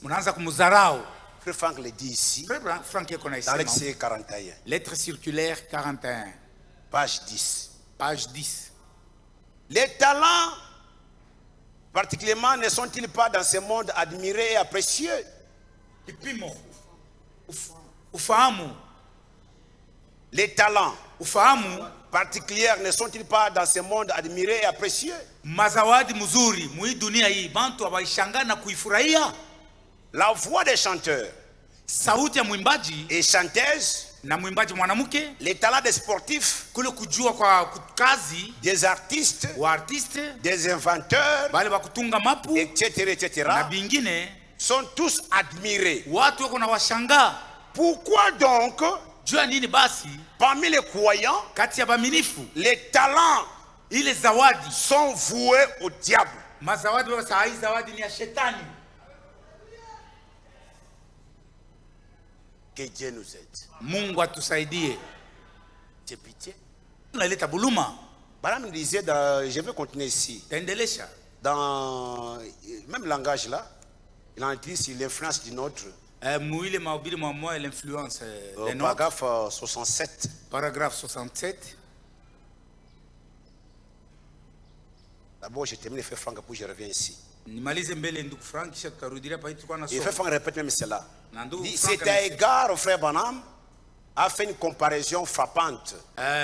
Munaanza kumudharau. Frère Franck le dit ici. Frère Franck yako na Dans isema. l'excès 41. Lettre circulaire 41. Page 10. Page 10. Les talents, particulièrement, ne sont-ils pas dans ce monde admirés et appréciés? Kipimo. Ufahamu. Les talents, Ufahamu. particuliers, ne sont-ils pas dans ce monde admirés et appréciés? Mazawadi mzuri mui dunia hii bantu abaishanga na kuifurahia. La voix des chanteurs, sauti ya mwimbaji et chanteuses, na mwimbaji mwanamke, les talents des sportifs, kule kujua kwa kazi, des artistes, wa artiste, des inventeurs, bale bakutunga mapu, etc., na bingine, sont tous admirés. watu wako na washanga. Pourquoi donc, Jua nini basi, parmi les croyants, kati ya baminifu, les talents ile zawadi sont voués au diable? mazawadi wa saa hii zawadi ni ya shetani. Que Dieu nous aide. Mungu atusaidie. C'est pitié. Unaleta buluma. Madame me disait, je vais continuer ici. Taendelesha. Dans le même langage là, il en dit sur l'influence d'une autre. Muile mahubiri mwa moyo l'influence des notes. Paragraphe 67. Paragraphe 67. D'abord, je termine le fait Franck, puis je reviens ici. Nimalize mbele ndugu Frank kisha tutarudia pa tulikuwa na Et fait Franck répète même cela. Dit, c'est à égard au frère Branham a fait une comparaison frappante.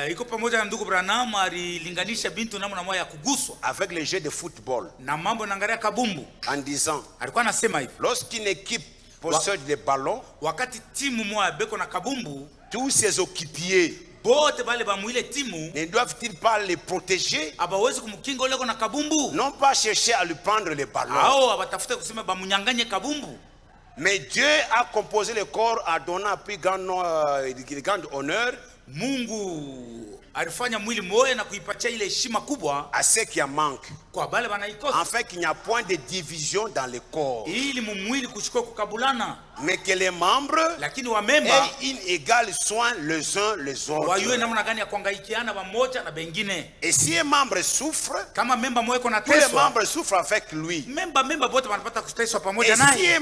Iko pamoja na ndugu Branham alilinganisha bintu namna moja ya kuguswa avec les jeux de football. Na mambo naangalia kabumbu. En disant, alikuwa anasema hivi. Lorsqu'une équipe possède des ballons, wakati timu moja beko na kabumbu, tous ses équipiers bote bale ba muile timu ne doivent-ils pas les protéger? Abawezi kumkinga ule na kabumbu. Non pas chercher à lui prendre les ballons. Hao abatafuta kusema ba munyanganye kabumbu. Mais Dieu a composé le corps à donner un plus grand honneur. Mungu alifanya mwili moyo na kuipatia ile heshima kubwa à ceux qui en manquent. Kwa bale banaikosa. Afin qu'il n'y a point de division dans le corps. Ili mwili kuchukua kukabulana. Mais que les membres lakini wa memba aient une égale soin les uns les autres. Wajue namna gani ya kuangaikiana pamoja na bengine. Et si un membre souffre, kama memba moyo iko na tous les membres souffrent avec lui. Memba bote wanapata kuteswa pamoja naye. Et si un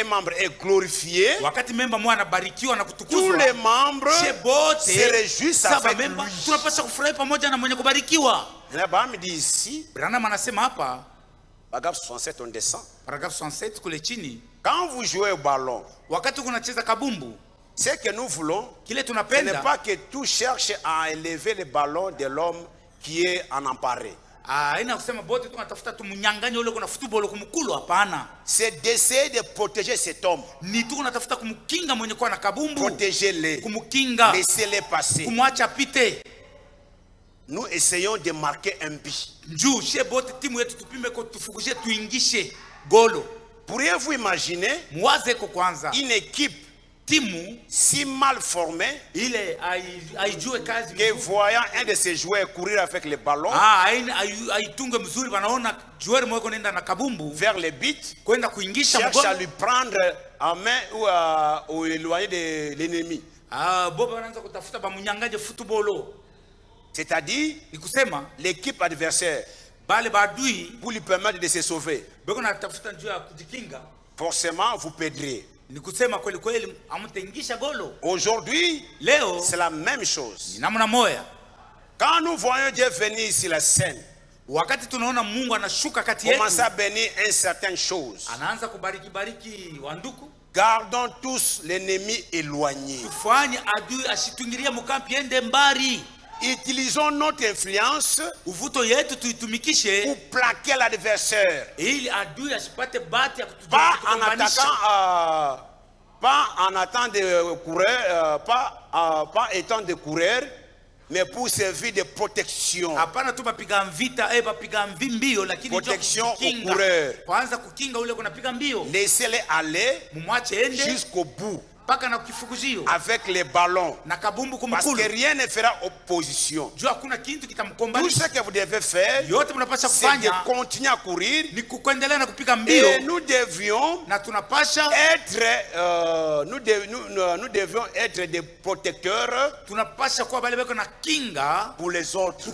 membre est glorifié, wakati memba moyo anabarikiwa na kutukuzwa, tous les membres se réjouissent avec lui. Tunapaswa kufurahi pamoja na mwenye kubarikiwa. Branham dit ici, Branham anasema hapa, paragraphe 67 on descend. Paragraphe 67 kule chini. Quand vous jouez au ballon, wakati kunacheza kabumbu, ce que nous voulons, kile tunapenda, ce n'est pas que tout cherche à élever le ballon de l'homme qui est en emparé. Ina kusema bote tunatafuta tumunyanganye ule kuna football kumkulu, hapana. C'est d'essayer de protéger cet homme. Ni tu tunatafuta kumkinga mwenye kwa na kabumbu. Protéger-les. Kumkinga. Laissez-les passer. Kumwacha pite. Nous essayons de marquer un but. Njoo she bote timu yetu tupime ko tufukuje tuingishe golo. Pourriez-vous imaginer une équipe timu si mal formée ile aijue kazi que voyant un de ses joueurs courir avec le ballon aitunge mzuri wanaona joueur mmoja kwenda na kabumbu vers le but kwenda kuingisha mgolo, cherche à lui prendre en main ou éloigner de l'ennemi. Boba wanaanza kutafuta bamunyangaje football. C'est-à-dire l'équipe adversaire bale badui pour lui permettre de se sauver. Beko na tafuta njia ya kujikinga. Forcément vous perdrez. Ni kusema kweli kweli amtengisha golo. Aujourd'hui, leo c'est la même chose. Namna moya. Quand nous voyons Dieu venir sur la scène, wakati tunaona Mungu anashuka kati yetu, commence à bénir une certaine chose. Anaanza kubariki wanduku. Gardons tous l'ennemi éloigné. Tufanye adui ashitungiria mukampi ende mbari. Utilisons notre influence uvuto yetu tuitumikishe pour plaquer l'adversaire. Ili adui asipate bahati ya pas en attaquant pas en attendant de courir, pas étant de courir, mais pour servir de protection. Hapana tu bapiga vita bapiga mbio lakini protection au coureur. Kwanza kukinga ule kunapiga mbio. Laissez-les aller jusqu'au bout. Avec les ballons. Parce que rien ne fera opposition. Tout ce que vous devez faire, c'est de continuer à courir. Et nous devions être des protecteurs pour les autres.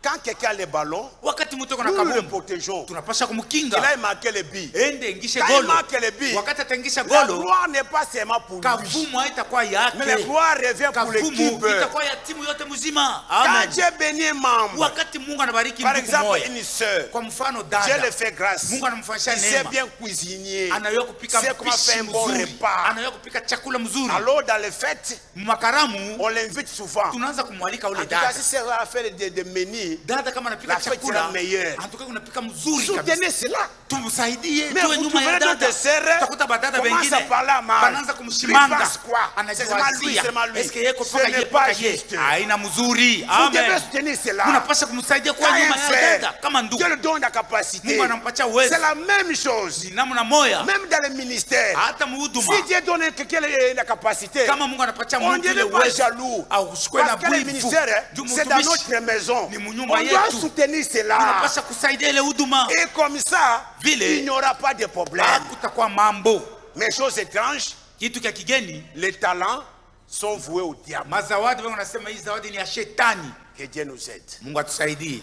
Quand quelqu'un a le ballon, wakati mtu yuko na nous le kabumbu protégeons. tunapasha Il kumkinga a marqué le but. ende ingishe Quand il golo. marque le but, Wakati atangisha la golo, gloire n'est pas seulement pour lui. kavumu haitakuwa Mais la yake, gloire revient pour l'équipe. kavumu itakuwa ya timu yote mzima. Quand Amen. Dieu bénit un membre, Wakati Mungu anabariki par ndugu exemple moja, une sœur, kwa mfano Dieu dada, le fait grâce. Mungu anamfanyisha Il sait neema, bien cuisiner. anayua kupika C'est comment faire mpishi un bon mzuri, repas. anayua kupika chakula mzuri. Alors dans les fêtes, Makaramu on l'invite souvent. tunaanza kumwalika En ule tout cas, dada. si c'est à faire des menus, Dada kama la anapika fête sera chakula, meilleure. anatoka kunapika mzuri kabisa. Soutenez cela. Tumsaidie, Mais tuwe vous nyuma ya trouverez dada. d'autres sœurs, Utakuta badada commence wengine à parler à mal. wanaanza Lui kumshimanga, pense quoi? C'est seulement lui, anajiwazia seulement lui. eske yeko Ce paka n'est ye pas paka ye juste. haina mzuri. Vous devez Amen. soutenir cela. Unapaswa kumsaidia Quand kwa un nyuma ya frère, dada kama ndugu. Dieu le donne la capacité. Mungu anampatia uwezo. C'est la même chose. Ni namna moya Même dans le ministère. hata muhuduma. Si Dieu donne quelqu'un la capacité, Kama Mungu anapatia on ne mtu ile devient pas uwezo, jaloux. au usikwe na Parce que le bwivu. ministère, Juu c'est dans mtumishi notre maison. ni On munyumba doit yetu. soutenir cela. Tunapaswa kusaidia ile huduma. Et comme ça, Vile. il n'y aura pas de problème. Hakutakuwa mambo. Mais chose étrange, Kitu kia kigeni, les talents sont voués au diable. mazawadi wengi wanasema hii zawadi ni ya shetani. Que Dieu nous aide. Mungu atusaidie.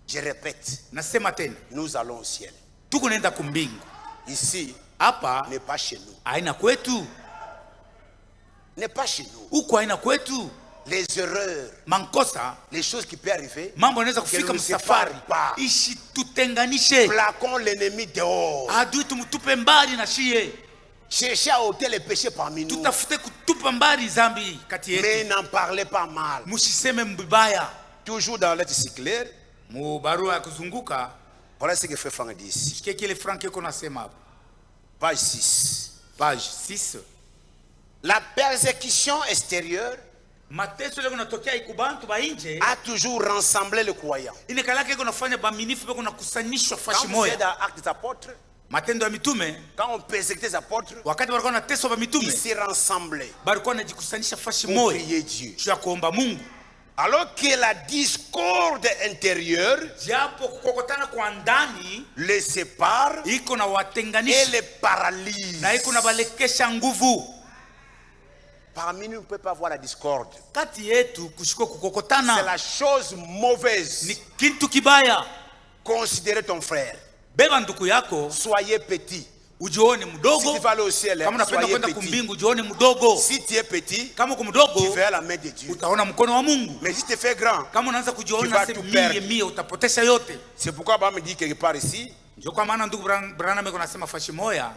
Je répète, Nasema tena, nous allons au ciel. tuko nenda kumbingu. Ici, Hapa n'est pas chez nous. haina kwetu, N'est pas chez nous. huko haina kwetu. Les erreurs, Mankosa, les choses qui peuvent arriver, mambo yanaweza que kufika nous msafari, séparent pas. isitutenganishe. Plaquons l'ennemi dehors. Adui tumtupe mbali na shie, Cherchez à ôter les péchés parmi nous. tutafute kutupa mbali zambi kati Mais yetu. n'en parlez pas mal. Musiseme mbibaya. Toujours dans lettre circulaire, Mu barua ya kuzunguka, voilà ce que fait Franck dit ici. shikie kile Frank yuko nasema hapo. Page 6. Page 6. La persécution extérieure Mateso leo kunatokea ikubantu ba nje, a toujours rassemblé le croyant. inekalake iko nafanya baminifu beko nakusanishwa Quand fashi vous moya. êtes dans Actes des Apôtres, Matendo ya Mitume, quand on persécutait les apôtres, wakati walikuwa wanateswa ba mitume, ils se rassemblaient balikuwa wanajikusanisha fashi pour moya prier Dieu. juu ya kuomba Mungu. Alors que la discorde intérieure Japo kukokotana kwa ndani les sépare iko na et watenganisha les paralyse. na iko na balekesha nguvu. Parmi nous, on ne peut pas voir la discorde. Kati yetu kushiko C'est kukokotana la chose mauvaise. ni kitu kibaya. Considérez ton frère. Beba ndugu yako Soyez petit. ujione Si tu mdogo. vas aller au ciel, Kama unapenda soyez kwenda petit. kumbingu ujione mdogo. Si tu es petit, Kama uko tu mdogo verras la main de Dieu. utaona mkono wa Mungu. Mais si tu fais grand, Kama unaanza Tu kujiona vas sasa tout perdre. mie utapotesha yote. c'est pourquoi Abraham dit quelque part ici, Ndio kwa maana ndugu Branham yuko nasema fashi moya,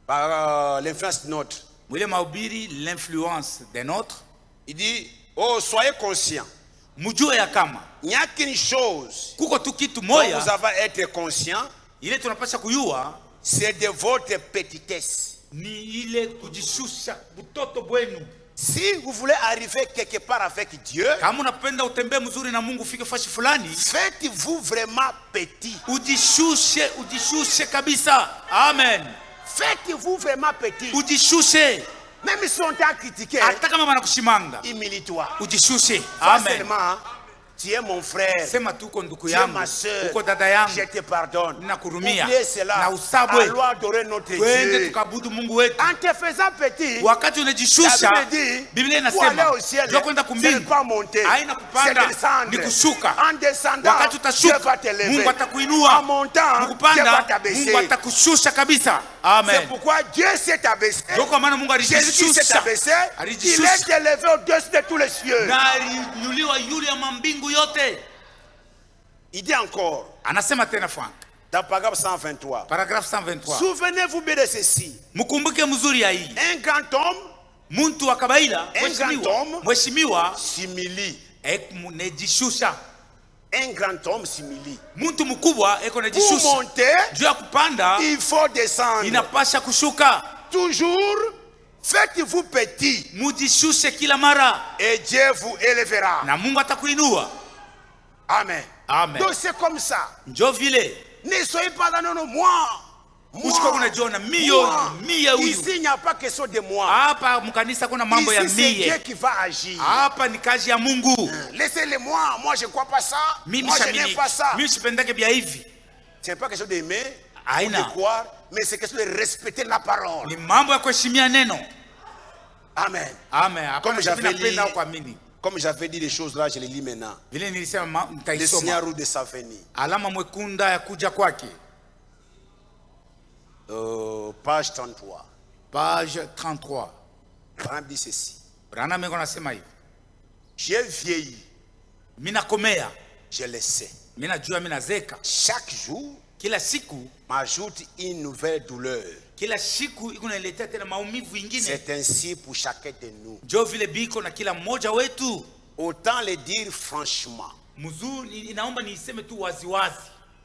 par l'influence de notre, mwile mahubiri l'influence des nôtres. il dit, oh, soyez conscients. Mjue ya kama Il n'y a qu'une chose kuko tu kitu dont moya vous avez à être conscient, ile tunapasha kuyua c'est de votre petitesse. ni ile kujishusha butoto bwenu. Si vous voulez arriver quelque part avec Dieu, Kama unapenda utembee mzuri na Mungu ufike fashi fulani, faites-vous vraiment petit. ujishushe kabisa. Amen. Faites-vous vraiment petit. Ujishushe Même si on t'a critiqué, hata kama wanakushimanga, humilie-toi. ujishushe. Pas Amen. seulement, tu es mon frère, Sema tu uko ndugu tu es yangu, ma soeur, uko dada yangu, je te pardonne. ninakurumia Oubliez cela. na usabwe. Allons adorer notre Twende Dieu. tukabudu Mungu wetu. En te faisant petit, Wakati unajishusha, la Bible dit, Biblia pour aller inasema au ciel, ndio kwenda ce n'est kumbingu pas monter, haina c'est kupanda, descendre. ni kushuka. En descendant, Wakati Dieu utashuka, va t'élever. Mungu atakuinua. En montant, Ni Dieu va kupanda, t'abaisser. Mungu atakushusha kabisa. C'est Amen. pourquoi Dieu s'est abaissé. Ndio kwa maana Mungu Jésus-Christ s'est alijishusha, abaissé. Il alijishusha est élevé au-dessus de tous les cieux. na aliinuliwa yule ya mambingu yote. Il dit encore, Anasema tena Frank, dans paragraphe 123, paragraphe 123, souvenez-vous bien de ceci. mkumbuke mzuri ya hii. Un grand homme Muntu wa kabaila, grand homme mheshimiwa s'humilie. nejishusha. Un grand homme s'humilie. Muntu mkubwa eko Pour nejishusha. monter, Juu ya kupanda il faut descendre. inapasha kushuka. Toujours, faites-vous petit Mujishushe kila mara et Dieu vous élèvera. na Mungu atakuinua. Amen. Amen. Donc c'est comme ça. Njo vile Ne soyez pas dans non, moi. usiko kunajiona mie huyu. Ici, il n'y a pas question de moi. Hapa mkanisa kuna mambo ya Ici, c'est Dieu mie. qui va agir. Hapa ni kazi ya Mungu. Laissez-les moi. Moi, je ne crois pas ça. Mimi Moi, je n'aime shamini. pas ça. Mimi sipendake bia hivi. Ce n'est pas question d'aimer ou Aina. de croire, mais c'est question de respecter la parole. Ni mambo ya kuheshimia neno. Amen. Amen. Hapana Comme j'avais napenda lu au kuamini. Comme j'avais dit les choses là, je les lis maintenant. Vile nilisema Le nitaisoma. signal de sa venue. Alama mwekunda ya kuja kwake. Page 33. Page 33. Branham dit ceci. Branham anasema hivi. J'ai vieilli. Mina komea. Je le sais. Mina jua mina zeka. Chaque jour, Kila siku m'ajoute une nouvelle douleur. kila siku ikunaletea tena maumivu ingine. C'est ainsi pour chacun de nous. Jo vile biko na kila mmoja wetu. Autant le dire franchement. Mzuri, inaomba niiseme tu waziwazi.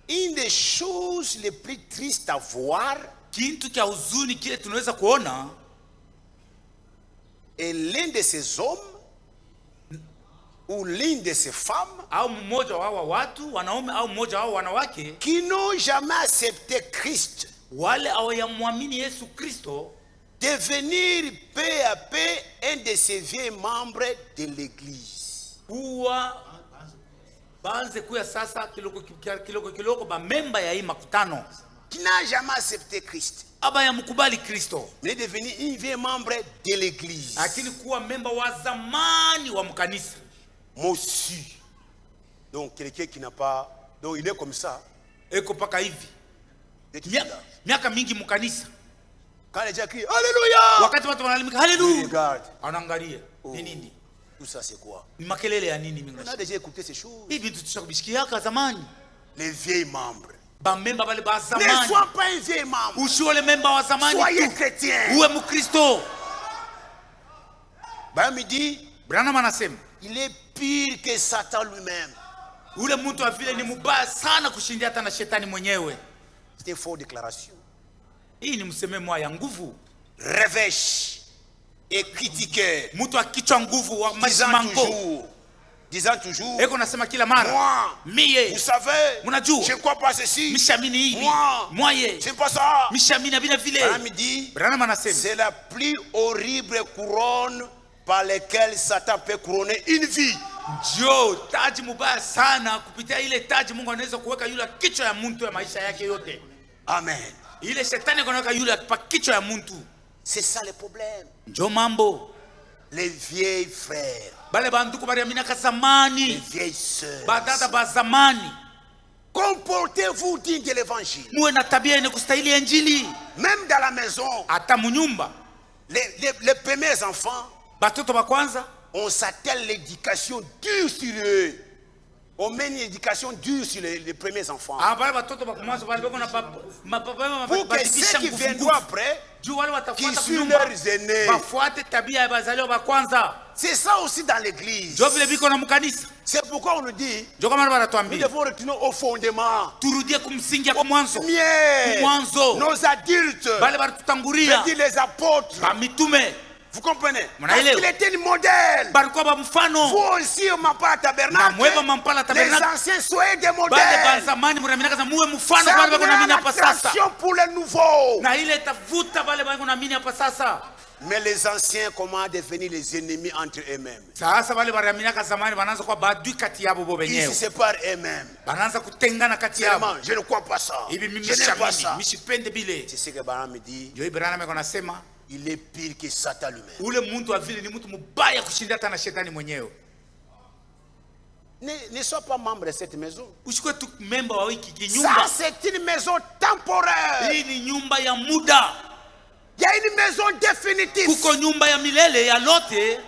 Une des choses les plus tristes à voir, Kitu kia huzuni kile tunaweza kuona, est l'un de ces hommes ou l'une de ces femmes au mmoja wa hawa watu wanaume au mmoja wa wanawake qui n'ont jamais accepté Christ, wale hawayamwamini Yesu Kristo, devenir peu à peu un de ces vieux membres de l'église. kuwa banze kuya sasa kiloko ba memba ya hii makutano Qui n'a jamais accepté Christ, aba ya mkubali Kristo, mais devenir un vieux membre de l'église. lakini kuwa memba wa zamani wa mkanisa. Moi aussi. Donc quelqu'un qui n'a pas, donc il est comme ça. Eko paka hivi Et là, miaka mingi mkanisa, quand les gens crient Alléluia, wakati watu wanalimika il haleluya, regarde. anaangalia Oh, ni nini, tout ça c'est quoi? ni makelele ya nini? On a déjà écouté ces choses. Hivi tutakubishikiaka zamani Les vieilles membres. ba memba bale ba Ne zamani. sois pas un vieil membre. Usiole memba wa zamani Soyez tu, chrétien. uwe mkristo. Branham dit, Branham anasema il est pire que Satan lui-même. ule mtu wa vile ni mubaya sana kushindia hata na shetani mwenyewe. C'est une fausse déclaration. Hii ni msememo ya nguvu. Revêche et critiqueur. Mtu akichwa nguvu wa Disant masimango. toujours, Eko nasema kila mara, moi, miye, vous savez, Munajua. je ne crois pas ceci. mishamini hivi, Moi, mwaye, c'est pas ça. mishamini vile vile. Branham dit, Branham anasema c'est la plus horrible couronne par laquelle Satan peut couronner une vie. ndio taji mubaya sana, kupitia ile taji Mungu anaweza kuweka yule kichwa ya mtu ya maisha yake yote. Amen. Ile shetani anaweka yule pa kichwa ya mtu. C'est ça le problème. Ndio mambo Les vieilles frères, bale banduku bari amina les zamani, vieilles sœurs, badada ba zamani, comportez-vous digne de l'évangile. muwe na tabia yenye kustahili injili. Même dans la maison, Hata munyumba les premiers enfants, batoto ba kwanza on s'attelle l'éducation dure sur eux. On met une éducation dure sur les premiers enfants. abale batoto ba kumwanzo bale bako na Pour que ceux qui viendront après, juu wale qui watafuata sont kunyumba leurs aînés. bafuate tabia ya bazaliwa ba kwanza. C'est ça aussi dans l'église. Ndio vile biko na mkanisa. C'est pourquoi on nous dit, Ndio kama nous wanatuambia devons retourner au fondement. turudie kumsingi kwa mwanzo. Mieux, Mwanzo nos adultes, bale je baritutangulia dis les apôtres. ba mitume Vous comprenez? Mon Parce aïleu. qu'il était un modèle. balikuwa ba mfano. Vous aussi, au Mampala Na Tabernacle, mweba mampala les tabernacle anciens soyez des bale ba modèles. zamani mnaamini kaza muwe mfano Ça bale bako amène naamini hapa sasa. l'attraction pour les nouveaux. Na ile tafuta bale bako naamini hapa sasa. Mais les anciens, comment devenir les ennemis entre eux-mêmes? Sasa bale bariamini kaza zamani banaanza kuwa badui kati yabo bo Ils se wenyewe. séparent eux-mêmes. Banaanza kutengana kati yabo. Vraiment, je ne crois pas ça. Hivi mimi Je n'aime pas shamini, ça. mishipende bile. C'est ce que Branham me dit. Ndio Ibrahim anasema Il est pire que Satan lui-même. ule mtu wa vile ni mtu mbaya kushinda hata na shetani mwenyewe. Ne sois pas membre de cette maison. Usikwe tu memba wa wiki Ça, kinyumba. c'est une maison temporaire. Hii ni nyumba ya muda. Il y a une maison définitive. Kuko nyumba ya milele ya lote.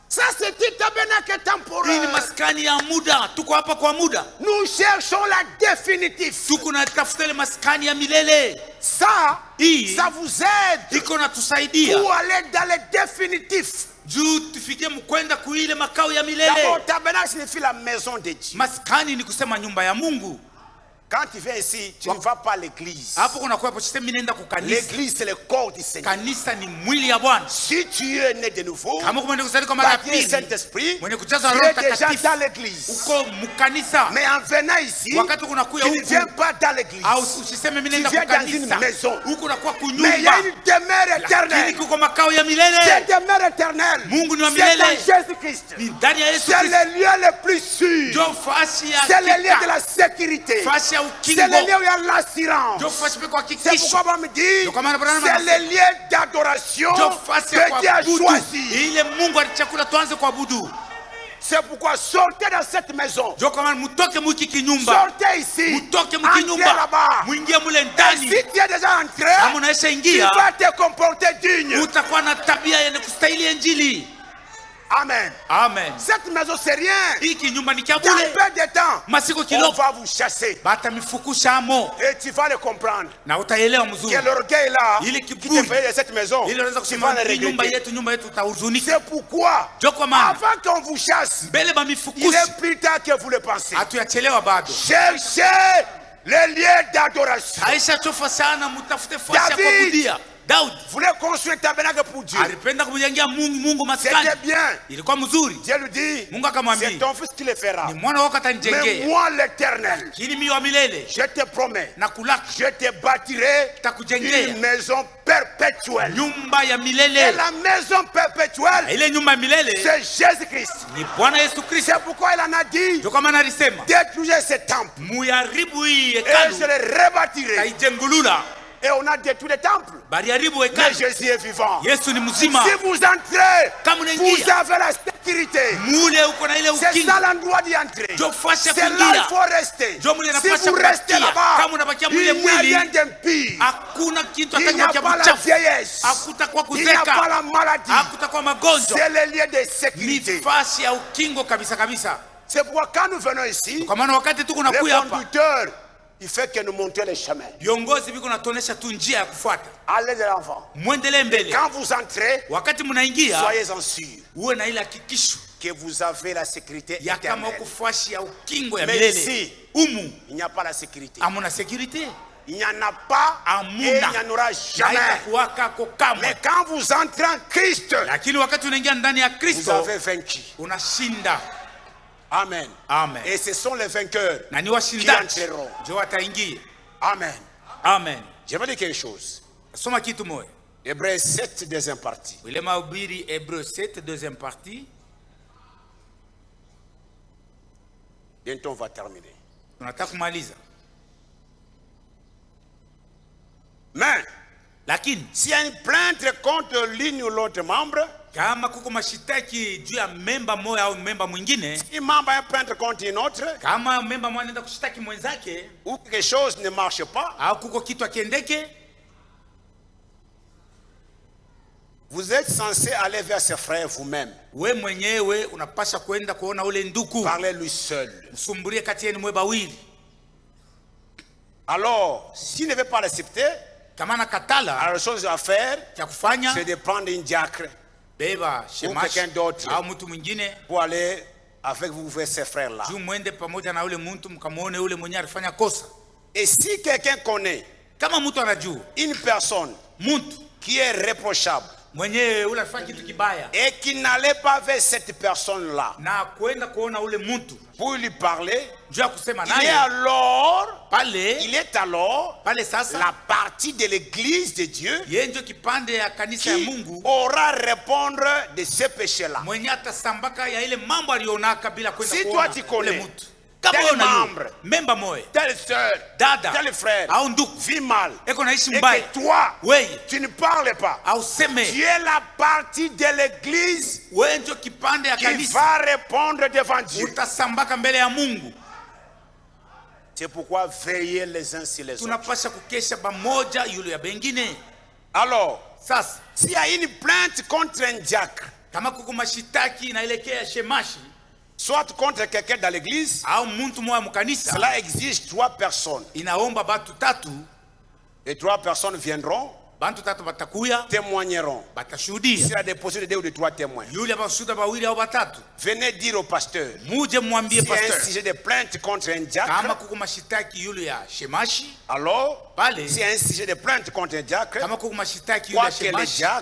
Ça, c'est un tabernacle Hii ni temporaire. maskani ya muda. Tuko hapa kwa muda. Nous cherchons la définitive. Tuko na tafuta ile maskani ya milele. Ça, Hii ça vous aide iko na tusaidia pour aller dans le définitif. juu tufikie mkwenda kuile makao ya D'abord, milele. tabernacle signifie la maison de Dieu. Maskani ni kusema nyumba ya Mungu. Quand tu viens ici, tu ne vas pas à l'église. Hapo kuna kwa hapo sisemi nenda kukanisa. L'église, c'est le corps du Seigneur. Kanisa ni mwili ya Bwana. Si tu es né de nouveau, Kama kumende kuzalika mara ya baptisé pili, Saint-Esprit, mwenye tu kujaza es Roho déjà Mtakatifu dans l'église. uko mkanisa. Mais en venant ici, Wakati kunakuya tu ne viens huku pas dans l'église. au usiseme mimi nenda Tu viens dans kukanisa. une maison. Huku nakuwa Mais il y a kunyumba. une demeure Lakini éternelle. kuko makao ya C'est milele. demeure éternelle. Mungu ni wa C'est milele. en Jésus-Christ. Ni ndani ya Yesu C'est Kristo. le lieu le plus sûr. Ndio fasi ya C'est le lieu de hakika. la sécurité. Fasi ya ukingo. C'est le lieu où il y a l'assurance. Ndio fasi pe kwa C'est hakikisho. pourquoi on me dit, Ndio kwa maana Branham c'est anasema, le lieu d'adoration ndio fasi ya que Dieu a kuabudu. choisi. Ile Mungu alichakula tuanze kuabudu. C'est pourquoi sortez dans cette maison. Ndio kwa maana mutoke mwiki kinyumba. Sortez ici. Mutoke Entrez mkinyumba. là-bas. Muingie mule Et ndani. si tu es déjà entré, Kama unaisha tu ingia, vas te comporter digne. utakuwa na tabia yenye kustahili Injili. Amen. Amen. Cette maison, c'est rien. Hii kinyumba ni kia Dans bure. peu de temps, Masiku on kidogo va vous chasser. batamifukusha amo Et tu vas le comprendre. na utaelewa mzuri. Que l'orgueil là, Il est qui kiburi. te fait de cette maison, Ili unaweza tu vas kusema le hii nyumba regretter. yetu utahuzunika. C'est pourquoi, Ndio kwa maana avant qu'on vous chasse, mbele il bamifukushi est plus tard que vous le pensez. hatuyachelewa bado. Cherchez les lieux d'adoration. Aisha chofa sana, mutafute fasi ya David. kuabudia. Daudi Vous voulez construire un tabernacle pour Dieu. alipenda kumjengea Mungu maskani. C'était bien. Ilikuwa mzuri. Dieu lui dit, Mungu akamwambia, c'est ton fils qui le fera. ni mwana wako Mais atanijengea. moi, l'Éternel, Lakini mimi wa milele je te promets, na kulaka je te bâtirai takujengea une maison perpétuelle. nyumba ya Et milele. la maison Na perpétuelle, ile nyumba ya milele c'est Jésus-Christ. ni Bwana Yesu Kristo. C'est pourquoi il en a dit, Ndio kama alisema, détruisez ce temple muyaribu hii et hekalu je le rebâtirai. taijengulula. Et on a détruit le temple. Bariaribu Mais hekalu. Jésus est vivant. Yesu ni mzima. Si vous entrez, Kama vous unaingia avez la sécurité. mule uko na ile C'est ukingo. ça l'endroit d'y entrer. Ndio fasi ya C'est là qu'il kuingia. faut rester. Ndio mule Si inapasha vous restez kubakia. là-bas, Kama unabakia il mule n'y a rien mwili, d'impie. hakuna kitu Il n'y a atakacho pas la kuchafu. vieillesse. Hakutakuwa Il n'y a pas kuzeka. la maladie. Hakutakuwa magonjwa. C'est le lieu de Ni sécurité. fasi ya ukingo kabisa kabisa. C'est pourquoi quand nous venons ici, Kwa maana wakati tuko le nakuya hapa, conducteur, il fait que nous montions les chemins. viongozi biko natuonesha tu njia ya kufuata. Allez de l'avant. Mwendelee mbele. Quand vous entrez, Wakati mnaingia, soyez-en sûrs uwe na ile hakikisho que vous avez la sécurité ya kama éternelle. uko fasi ya ukingo ya Mais milele. ici, Umu il n'y a pas la sécurité. amuna sécurité. Il n'y en a pas Amuna. et il n'y en aura jamais. Haitakuwaka ko kamwe. Mais quand vous entrez en Christ, Lakini wakati unaingia ndani ya vous Kristo avez vaincu. unashinda. Amen. Amen. Et ce sont les vainqueurs. Na ni washindaji entreront. ndio wataingia. Amen. Amen. J'aimerais dire quelque chose. Soma kitu moja. Hébreux 7, deuxième partie. Ile mahubiri Hébreux 7 deuxième partie. Bientôt on va terminer. Tunataka kumaliza. Mais, Lakini s'il y a une plainte contre l'une ou l'autre membre, kama kuko mashitaki juu ya memba moja au memba mwingine, si un membre a une plainte contre une autre, kama memba mmoja anaenda kushitaki mwenzake ou quelque chose ne marche pas, au kuko kitu akiendeke, vous êtes censé aller vers ses frères vous-même. we mwenyewe unapasha kwenda kuona ule nduku, Parlez-lui seul. msumbulie kati yenu mwe bawili. Alors, s'il ne veut pas l'accepter, Kama nakatala, alors la chose à faire, cha kufanya c'est de prendre une diacre beba shemashi quelqu'un d'autre. au mtu mwingine pour aller avec vous vers ces frères-là. juu mwende pamoja na ule mtu mkamuone ule mwenye alifanya kosa. Et si quelqu'un connaît Kama mtu anajua une personne mtu qui est reprochable mwenye ule alifanya kitu kibaya et qui n'allait pas vers cette personne-là na kwenda kuona ule mtu pour lui parler, juu ya kusema il est naye alors pale sasa la partie de l'église de Dieu yeye ndio kipande ya kanisa ya qui Mungu aura répondre de ce péché-là. mwenye atasambaka ya ile mambo alionaka bila kwenda Si kuona toi tu connais ule mtu. Kama tel wewe unajua membre, memba moja Telle sœur, dada tel frère au ndugu vit mal eko naishi et mbaya, que toi, wewe tu ne parles pas. au seme Tu es la partie de l'église wewe ndio kipande ya qui kanisa va répondre devant Dieu. utasambaka mbele ya Mungu. C'est pourquoi veillez les uns sur les autres. Tunapasha kukesha pamoja yule ya bengine. Alors, Sasa s'il y a une plainte contre un diacre, kama kuko mashitaki inaelekea shemashi soit contre quelqu'un dans l'église, au mtu mmoja mkanisa, cela exige 3 personnes. inaomba batu tatu, Et 3 personnes viendront, bantu tatu batakuya témoigneront. batashuhudia. S'il y a des possibilités ou de 3 témoins, Yule abashuhuda bawili au batatu, venez dire au pasteur. muje mwambie S'il y a un pastor sujet de plainte contre un kama diacre, kuko mashitaki yule ya shemashi alors, pale, s'il y a un sujet de plainte contre un diacre, kama kuko mashitaki yule ya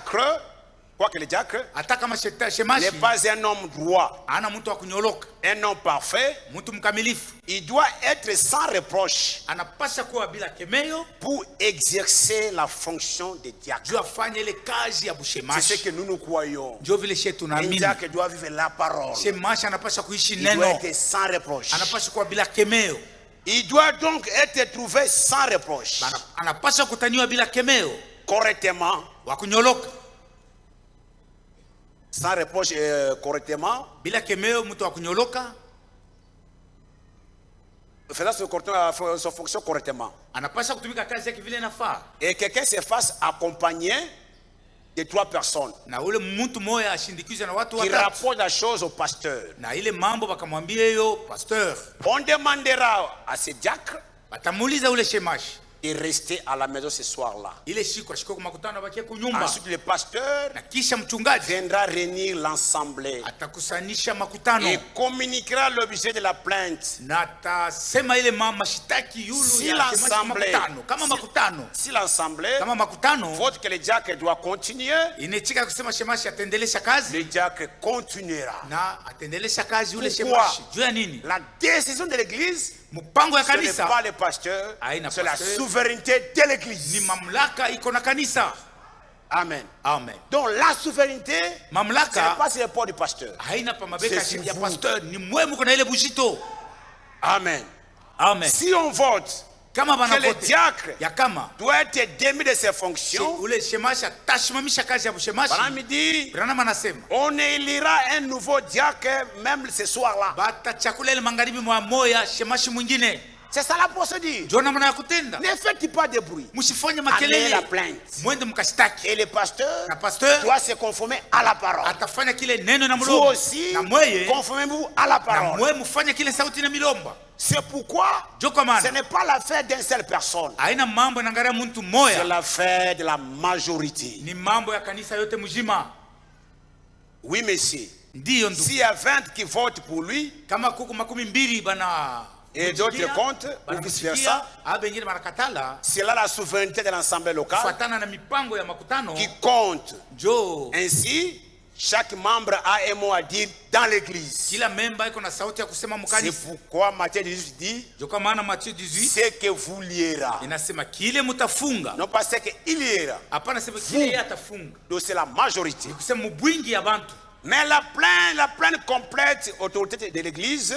quoique le diacre hata kama n'est shemashi pas un homme droit, ana mtu wa kunyoloka, un homme parfait, mtu mkamilifu, il doit être sans reproche anapasha kuwa bila kemeyo pour exercer la fonction de diacre. juu afanye ile kazi ya C'est ce bushemashi. que nous nous croyons. Ndio vile shetu Un tunaamini diacre doit vivre la parole. shemashi anapasha kuishi Il doit neno, être sans reproche. anapasha kuwa bila kemeo. Il doit donc être trouvé sans reproche, anapaswa kutaniwa bila kemeo, correctement, wa kunyoloka. sans reproche correctement, Bila kemeo, mtu wa kunyoloka faisant son fonction correctement. anapaswa kutumika kazi yake vile inafaa. Et quelqu'un se fasse accompagner de 3 personnes Na ule mtu moya ashindikizwe na watu qui watatu, rapportent la chose au pasteur. na ile mambo bakamwambia hiyo pasteur, On demandera à ce diacre batamuuliza ule shemashi de rester à la maison ce soir-là. ile siku ashike kwa makutano, abakie kunyumba, Ensuite, le pasteur na kisha mchungaji viendra réunir l'assemblée atakusanisha makutano et communiquera l'objet de la plainte. na atasema ile mashitaki yulu Si ya shemashi l'assemblée, makutano. Kama makutano, si l'assemblée kama makutano vote que le diacre doit continuer, inechika kusema shemashi atendelesha kazi, le diacre continuera. na atendelesha kazi ule Pourquoi? shemashi. Juu ya nini? La décision de l'église, Mpango ya ce n'est kanisa pas le pasteur, Haina c'est la pasteur. souveraineté de ni l'église. mamlaka iko na kanisa. Amen. Amen. Donc la souveraineté, ce n'est Mamlaka pas sur le pas du pasteur. haina pa mabeka C'est ya vous. pasteur, ni mwemu kuna ile bujito. Amen. Amen. Si on vote Kama que le banavote diacre ya kama doit être démis de ses fonctions, ule shemashi atashimamisha kazi ya bushemashi, Branham dit, Branham anasema on élira un nouveau diacre même ce soir-là. batachakula ile magharibi mwa moya shemashi mwingine. C'est ça la procédure. Ndio namna ya kutenda. Ne faites pas de bruit. Msifanye Amenez makelele, la plainte. mwende mkashtaki, Et le pasteur na pasteur doit se conformer à la parole. atafanya kile neno na Vous mlomo, aussi, na mweye conformez-vous à la na parole. mweye mfanye kile sauti na milomba. C'est pourquoi Ndio kwa ce maana n'est pas l'affaire d'une seule personne. haina mambo inaangalia mtu C'est mmoja, l'affaire de la majorité. ni mambo ya kanisa yote mzima. Oui, monsieur. Ndiyo ndugu, S'il y a 20 qui votent pour lui kama kuku 20 bana et d'autres contre, ou vice-versa, bengine banakatala c'est là la souveraineté de l'Assemblée locale kufuatana na mipango ya makutano. qui compte. Njo Ainsi, chaque membre a un mot à dire dans l'église. kila memba iko na sauti ya kusema C'est mkanisa. pourquoi Matthieu 18 dit Ndio kwa maana Mathayo 18 ce que vous liera. inasema kile mutafunga, Non pas ce qu'il liera. hapana sema kile yeye atafunga, Donc c'est la majorité. kusema mubwingi ya bantu. Mais la pleine complète autorité de l'église,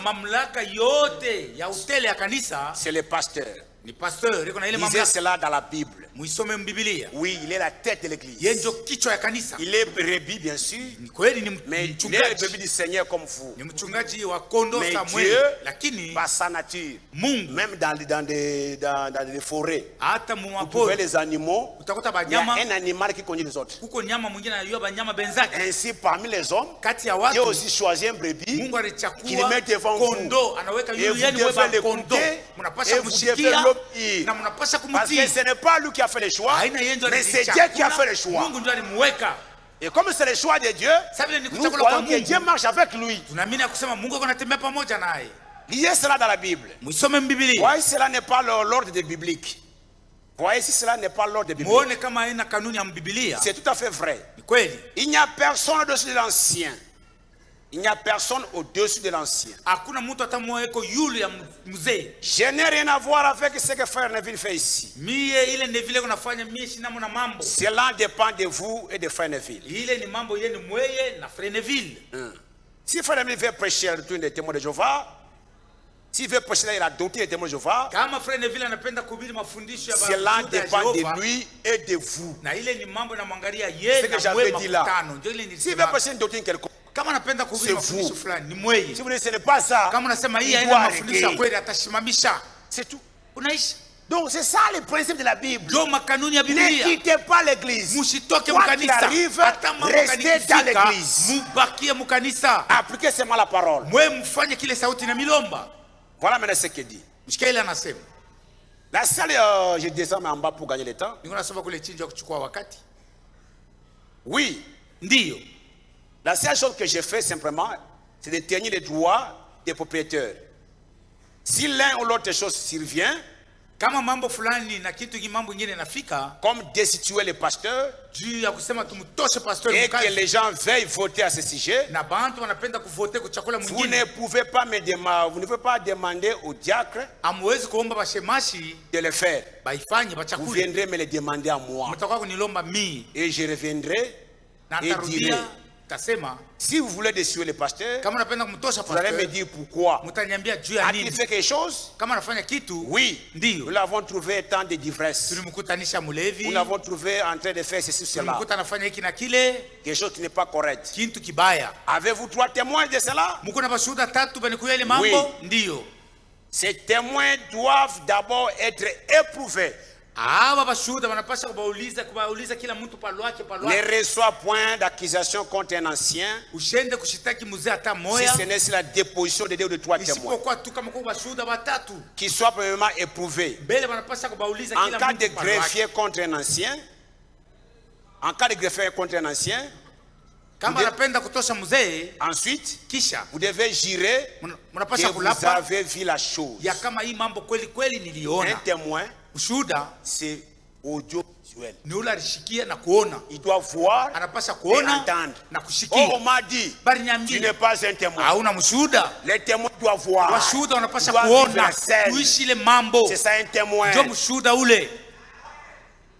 Mamlaka yote ya utele ya kanisa c'est le pasteur. ni pasteur, iko na ile Lisez mamlaka. cela dans la Bible. Muisome Biblia. Oui, il est la tête de Yeye l'église. ndio kichwa ya kanisa. Il est brebis, bien sûr, Ni kweli ni mais il est le mchungaji, brebis du Seigneur comme vous. ni mchungaji wa kondoo Mais za Dieu, mweli, lakini par sa nature, Mungu même dans les forêts, hata vous trouvez muwapori les animaux, utakuta il y a banyama, un animal qui conduit les autres. kuko nyama mwingine anajua banyama benzake. Ainsi, parmi les hommes, Kati ya Dieu a watu aussi choisi un brebis Mungu qui le alichagua met devant vous. kondoo, anaweka Et yule vous yenu devez weba l'écouter, kondoo, et mnapasha vous devez kumsikia l'obéir. na mnapasha Parce que kumtii. ce n'est pas lui qui a fait le choix, Haina yeye ndio mais c'est Dieu qui a fait le choix. Mungu ndio alimuweka. Et comme c'est le choix de Dieu, Sasa vile ni nous kuchagua kwa croyons que Dieu Mungu, marche avec lui. tunaamini ya kusema Mungu yuko anatembea pamoja naye. Lisez cela dans la Bible. Muisome Biblia. Voyez, cela n'est pas l'ordre de biblique. Voyez, si cela n'est pas l'ordre biblique. Muone kama haina kanuni ya Biblia. C'est tout à fait vrai. Ni kweli. Il n'y a personne au-dessus de l'ancien. Il n'y a personne au-dessus de l'ancien. Hakuna mtu atamweko yule ya mzee. Je n'ai rien à voir avec ce que Frère Neville fait ici. Mie ile Neville kunafanya mie shinamo na mambo. Cela dépend de vous et de Frère Neville. Ile ni mambo ile ni mweye na Frère Neville. Si Frère Neville veut prêcher la doctrine des témoins de Jéhovah, s'il veut prêcher la doctrine des témoins de Jéhovah, Kama Frère Neville anapenda kuhubiri mafundisho ya cela Bwana ya dépend Jehova, de lui et de vous. na ile ni mambo na mwangalia Ce yeye que na j'avais mwema dit là. mkutano. Ndio ile S'il veut nilisema. prêcher une doctrine quelconque, Kama anapenda kuhubiri C'est mafundisho vous. fulani ni mweye. si vous dites ce n'est pas ça, Kama unasema hii il haina doit mafundisho ya arrêter. kweli atashimamisha. C'est tout. Unaisha. Donc c'est ça le principe de la Bible. Ndio makanuni ya Ne Biblia. quittez pas l'église. Musitoke Quoi qu'il mkanisa. arrive, Hata mambo restez dans kanikifika, l'église. mubakie mkanisa. Appliquez seulement la parole. Mwe mfanye kile sauti na milomba. Voilà maintenant ce qu'il dit. Mshika ile anasema. La salle, je descends en bas pour gagner le temps. Niko nasoma kule chini ya kuchukua wakati. Oui, Ndiyo. la seule chose que j'ai fait simplement, c'est de tenir les droits des propriétaires. Si l'un ou l'autre chose survient, Kama mambo fulani na kitu mambo ingine nafika, comme destituer le pasteur, juu ya kusema tumtoshe pastor et que mkazi. les gens veuillent voter à ce sujet, Na bantu wanapenda kuvote kuchakula vous mwingine. ne pouvez pas vous ne pouvez pas demander au diacre Amwezi kuomba bashemashi de le faire. baifanye Vous bachakule. viendrez me le demander à moi. Mtakuwa kunilomba mimi Et je reviendrai na et dirai nitarudia Tasema, si vous voulez décider le pasteur, kama unapenda kumtosha vous allez me pastor, dire pourquoi. mtaniambia juu ya A-t-il nini? fait quelque chose? Kama anafanya kitu, Oui. ndio. Nous l'avons trouvé tant de d'ivresse. Tulimkutanisha mulevi, Nous l'avons trouvé en train de faire ceci, cela. tulimkuta anafanya hiki na kile, Quelque chose qui n'est pas correct. kitu kibaya. Avez-vous 3 témoins de cela? Mko na bashuhuda 3 banikuya ile mambo? Oui. Ndio. Ces témoins doivent d'abord être éprouvés. Aba bashuhuda wanapaswa kubauliza kila mtu palwake. Ne reçoit point d'accusation contre un ancien Ushende kushitaki mzee hata si moya. ce n'est sur la déposition de 2 ou de 3 témoins Isipokuwa tu kama kwa bashuhuda 3. qui soient premièrement éprouvés. Mbele wanapaswa kubauliza En kila cas mtu de palwake. greffier contre un ancien, en cas de greffier contre un ancien, Kama anapenda kutosha mzee, ensuite, kisha vous devez jurer mnapaswa que vous kulapa avez vu la chose. ya kama hii mambo kweli Un niliona. témoin, Ushuhuda c'est audiovisuel. ni ule alishikia na kuona. Il doit voir Anapaswa et kuona entendre. na Oh, kushikia. on m'a dit, Bali tu niambie, n'es pas un témoin. hauna mshuhuda. Les témoins doivent voir. Washuhuda wanapaswa Doivent vivre kuona, la scène. kuishi ile mambo. C'est ça un témoin. Ndio mshuhuda ule.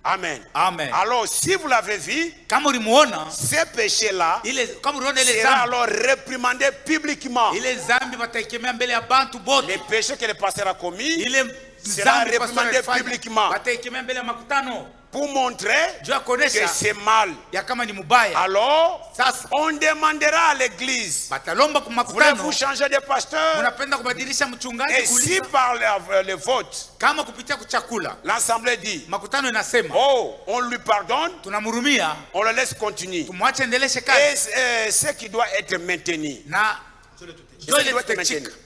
Amen. Amen. Alors, si vous l'avez vu, Kama ulimuona ces péchés-là kama uliona ile sera zambi, alors réprimandé publiquement. ile zambi wataikemea mbele ya bantu bote. Les péchés que le pasteur a commis Ile sera zambi pastor réprimandé alifanya, publiquement wataikemea mbele ya makutano pour montrer juu ya que kuonesha c'est mal. ya kama ni mubaya. Alors, Sasa on demandera à l'église, batalomba kwa makutano, voulez-vous changer de pasteur? mnapenda kubadilisha mchungaji? Et si Kuuliza par le vote, kama kupitia kuchakula, l'assemblée dit, makutano inasema oh, on lui pardonne, tunamhurumia, on le laisse continuer. tumwache endeleshe Et kazi ce qui doit être maintenu. na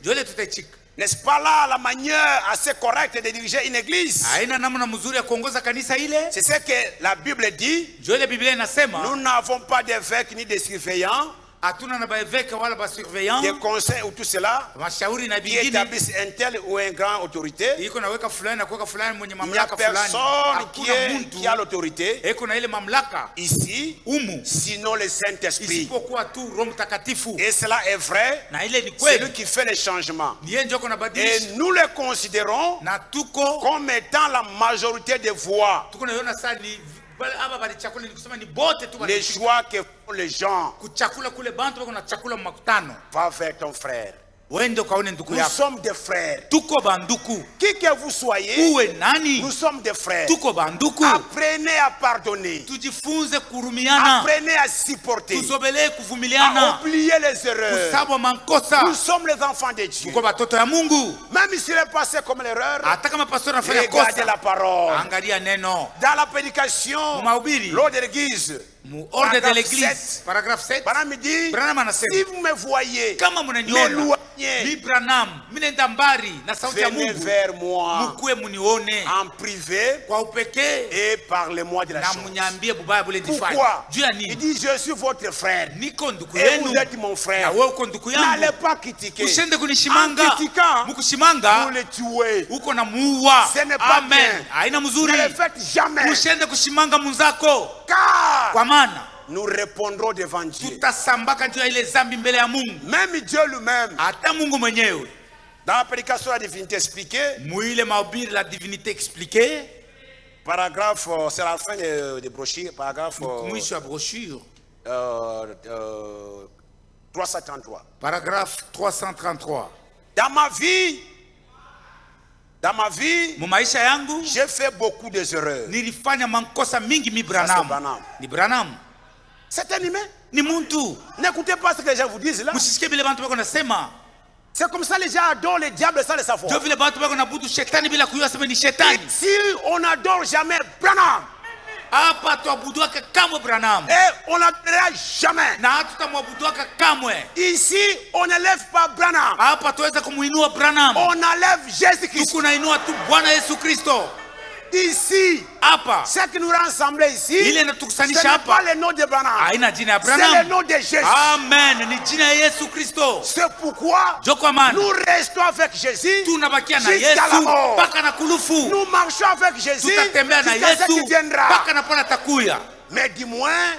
jole tutaichika. N'est-ce pas là la manière assez correcte de diriger une église? Haina namna mzuri ya kuongoza kanisa ile. C'est ce que la Bible dit. Jole Biblia inasema Nous n'avons pas d'évêques ni de surveillants, hatuna na baeveka wala basurveillant, des conseils ou tout cela mashauri na qui bingine établissent un tel ou un grand autorité. iko naweka fulani na kuweka fulani mwenye Il n'y a mamlaka fulani. personne Hakuna qui a mtu l'autorité iko na ile mamlaka ici, umu sinon le Saint-Esprit. isipokuwa tu Roho Mtakatifu, Et cela est vrai. na ile ni C'est lui kweli, qui fait les changements. ni yeye ndio Et kunabadilisha, nous les considérons na tuko comme étant la majorité des voix. naiona sasa ni aba bali chakula, ni kusema ni bote tu Les choix que font les gens. kuchakula kule bantu bako na chakula makutano. Va vers ton frère. Wende ukaone ndugu Nous yako, sommes des frères. tuko banduku, Qui que vous soyez, uwe nani, nous sommes des frères. tuko banduku. Apprenez à pardonner. Tujifunze kurumiana, Apprenez à supporter. tuzobelee À kuvumiliana, oublier les erreurs. kusaba mankosa. Nous sommes les enfants de Dieu. Tuko batoto ya Mungu. Même s'il est passé comme l'erreur, Hata kama pastor anafanya regardez la kosa, parole. angalia neno. Dans la prédication, Mahubiri, l'ordre de l'église, ordre de Paragraphe l'église, 7. paragraphe 7. Branham dit, Branham anasema, si vous me voyez kama mnaniona m'éloigner, mi Branham, mimi naenda mbali na sauti ya venez Mungu, vers moi mkuwe munione en privé kwa upekee et parlez-moi de la na chose. mnyambie bubaya bule nifanye. Pourquoi? Juu ya Il nini? dit, je suis votre frère Niko ndugu et yenu vous êtes mon na frère. wewe uko ndugu N'allez yangu. pas critiquer. Ushende En kunishimanga, critiquant, vous mkushimanga le tuez. uko na muua. Ce n'est pas Amen. bien. Haina mzuri. Ne le faites jamais. Ushende kushimanga munzako, Car kwa maana nous répondrons devant Dieu. tutasambaka juu ya ile zambi mbele ya Mungu. Même Dieu lui-même, Hata Mungu mwenyewe dans la prédication de la divinité expliquée, muile mahubiri la divinité expliquée, paragraphe, c'est la fin de brochure, paragraphe mwisho ya brochure, 333. paragraphe 333. Dans ma vie, Mu maisha yangu j'ai fait beaucoup d'erreurs. nilifanya mankosa mingi. Mi Ça, c'est Branham Branham. ni Branham, C'est un humain. ni muntu. N'écoutez pas ce que les gens vous disent là. Musisikie vile bantu bako nasema, C'est comme ça les gens adorent le diable sans le savoir. ndio vile bantu bako nabudu shetani bila kujua sema ni shetani. Si on n'adore jamais Branham, Hapa tuabuduaka kamwe Branham et on n'adorera jamais. na hatutamwabuduaka kamwe. Ici, on n'élève pas Branham. Hapa tuweza kumuinua Branham, On enlève Jésus-Christ. tukunainua tu Bwana Yesu Kristo. Ici, Hapa ce qui nous rassemble ici, ile ce inatukusanisha n'est hapa pas le nom de Branham. haina jina ya C'est le Branham. nom de Jésus. Amen, ni jina ya Yesu Kristo. C'est pourquoi Ndio kwa maana nous restons avec Jésus tunabakia na jusqu'à la Yesu mort. mpaka na kulufu. Nous marchons avec Jésus Tutatembea na jusqu'à ce Yesu qui viendra. mpaka napona takuya. Mais du moins,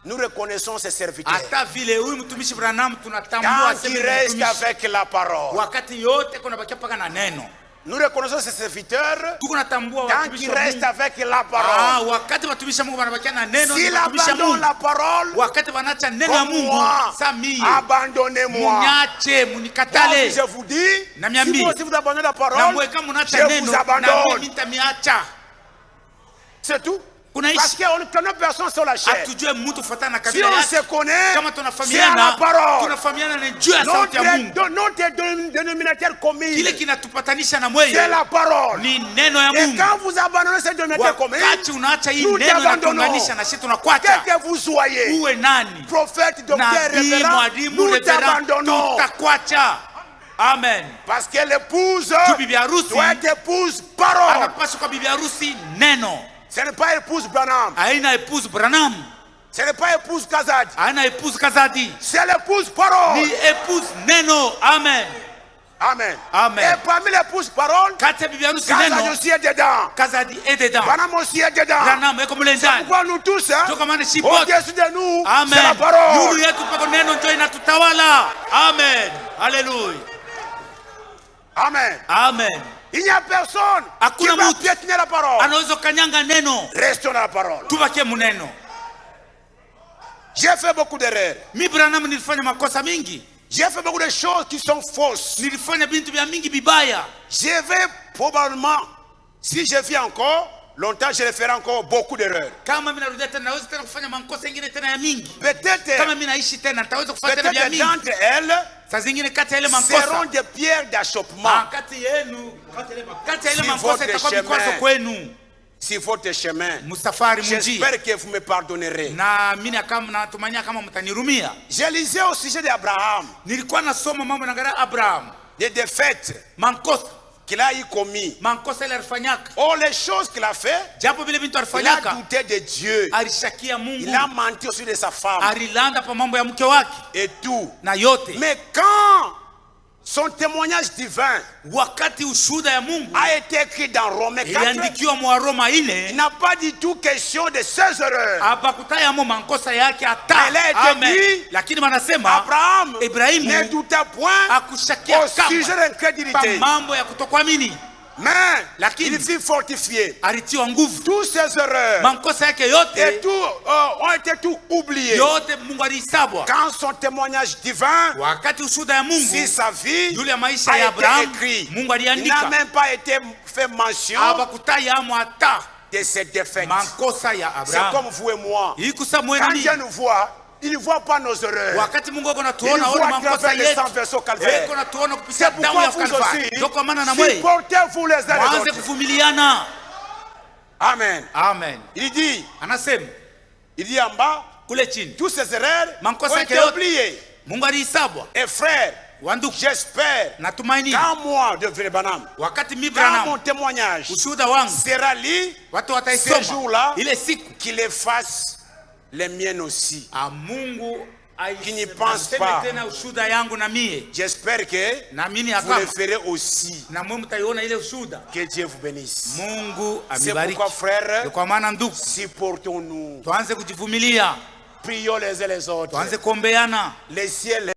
nous reconnaissons ses serviteurs. Hata vile huyu mtumishi Branham tunatambua Quand il aseme ni reste mtumishi. avec la parole. Wakati yote kuna bakia mpaka na neno. Nous reconnaissons ces serviteurs tukunatambua tant watumishi qu'ils wa restent Mungu. avec la parole. Wakati watumishi wa Mungu wanabakia na neno, S'ils watumishi wa abandonnent Mungu. la parole, Wakati wanacha neno la comme Mungu, moi, samie, abandonnez-moi. munyache, Moi, munikatale. je vous dis, Na si miambi. vous aussi vous abandonnez la Na parole, mweka munacha je neno, vous na abandonne. mimi nitamiacha. C'est tout. Kunaishi. Parce qu'on ne connaît personne sur la chair. Atujue mtu kufuatana na Si kabila on yake. se connaît, Kama c'est à la tunafahamiana, parole. tunafahamiana na juu ya sauti ya Mungu. Notre dénominateur commun, Kile kinatupatanisha na mweye c'est la parole. ni neno ya Et Mungu. quand vous abandonnez cette dénominateur commun, Wakati unaacha hii nous neno na t'abandonnons. tuunganisha na sisi quel tunakwacha. que vous soyez, Uwe nani? prophète, docteur, Nabii, révérend, mwalimu, nous reverend, t'abandonnons. tutakwacha. Amen. Parce que l'épouse Tu bibi harusi doit être épouse parole. anapaswa kwa bibi harusi neno. Ce n'est pas épouse Branham. Haina épouse Branham, Ce n'est pas épouse Kazadi. haina épouse Kazadi, C'est l'épouse parole. ni épouse neno. Amen. Amen. Amen. Et parmi l'épouse parole, Kati ya bibi harusi Kazadi neno, aussi est dedans. Kazadi est dedans. Branham aussi est dedans. Branham eko mule ndani. Pourquoi nous tous, hein, Toka maana shi bote. au-dessus de nous, c'est Amen. la parole. Yulu yetu pako neno ndio inatutawala. Amen. Hallelujah. Amen. Amen. Il n'y a personne qui Hakuna va mtu piétiner la parole. anaweza kanyanga neno. Restons dans la parole. Tubakie muneno. J'ai fait beaucoup d'erreurs. Mi Branham nilifanya makosa mingi. J'ai fait beaucoup de choses qui sont fausses. Nilifanya bintu vya mingi bibaya. Je vais probablement, si je vis encore longtemps, je ferai encore beaucoup d'erreurs. Kama mimi narudia tena naweza tena kufanya makosa mengine tena ya mingi. Peut-être, Kama mimi naishi tena nitaweza kufanya tena vya peut-être mingi. d'entre elles Saa zingine kati ya ile seront makosa, des pierres d'achoppement kati yenu, kati ya ile Si makosa votre itakuwa chemin- vikwazo kwenu. sur votre chemin. Mustafari munji. J'espère que vous me pardonnerez. Na mimi kama natumania kama mtanirumia. Je lisais au sujet d'Abraham, Nilikuwa nasoma mambo na Abraham. des défaites Mankosa, qu'il a y commis. mankosa ile alifanyaka. Oh, les choses qu'il a fait, Japo vile vitu il a alifanyaka, douté de Dieu. alishakia Mungu. Il a menti aussi de sa femme Alilanda pa mambo ya mke wake et tout. na yote. Mais quand son témoignage divin Wakati ushuhuda ya Mungu a été écrit dans Romains 4, iliandikiwa mwa Roma il 4, n'a pas du tout question de ses erreurs. hapakutaya mo mankosa yake hata. Elle a été Amen. dit, Lakini wanasema Abraham Ibrahimu ne doutait point akushakia au sujet kama pa d'incrédulité. mambo ya kutokuamini, Mais Lakini- il fut fortifié. alitiwa nguvu. Toutes ses erreurs Mankosa yake et yote tout, ont été tout oubliés. yote Mungu alisabwa. Quand son témoignage divin Wakati ushuhuda ya Mungu sur sa vie yule ya maisha a ya été Abraham écrit, Mungu il n'a aliandika, même pas été fait mention hapakutaya mo hata de ses défaites. mankosa ya C'est Abraham. comme vous et moi. Ikusa Quand mwenani. Dieu nous voit, il ne voit pas nos erreurs. Wakati Mungu ako Il natuona voit ona à makosa travers les yetu, 100 versets Calvaire. eko natuona kupitia C'est damu pourquoi ya vous Kalvari. aussi, Ndio kwa maana na mwe supportez-vous les uns les mwanze autres. kuvumiliana. Amen. Amen. Il dit en bas, Kule chini tous ces erreurs Makosa ont yake été yote. oubliées. Mungu alisabwa. Et frère, Wanduku, j'espère natumaini qu'en moi de Frère Branham, wakati mi quand mon Branham témoignage ushuhuda wangu sera lu, watu ce wataisoma jour-là, ile siku, qu'il efface les miennes aussi. Mungu Qui n'y pense aiseme pas. tena ushuhuda yangu na mie. J'espère que Naamini vous le akama ferez aussi. na mwe mtaiona ile ushuhuda. Que Dieu vous bénisse. Mungu C'est amibariki. pourquoi, frère, Ndio kwa maana ndugu, supportons-nous. tuanze kujivumilia, Prions les uns les autres. tuanze kuombeana. Les ciels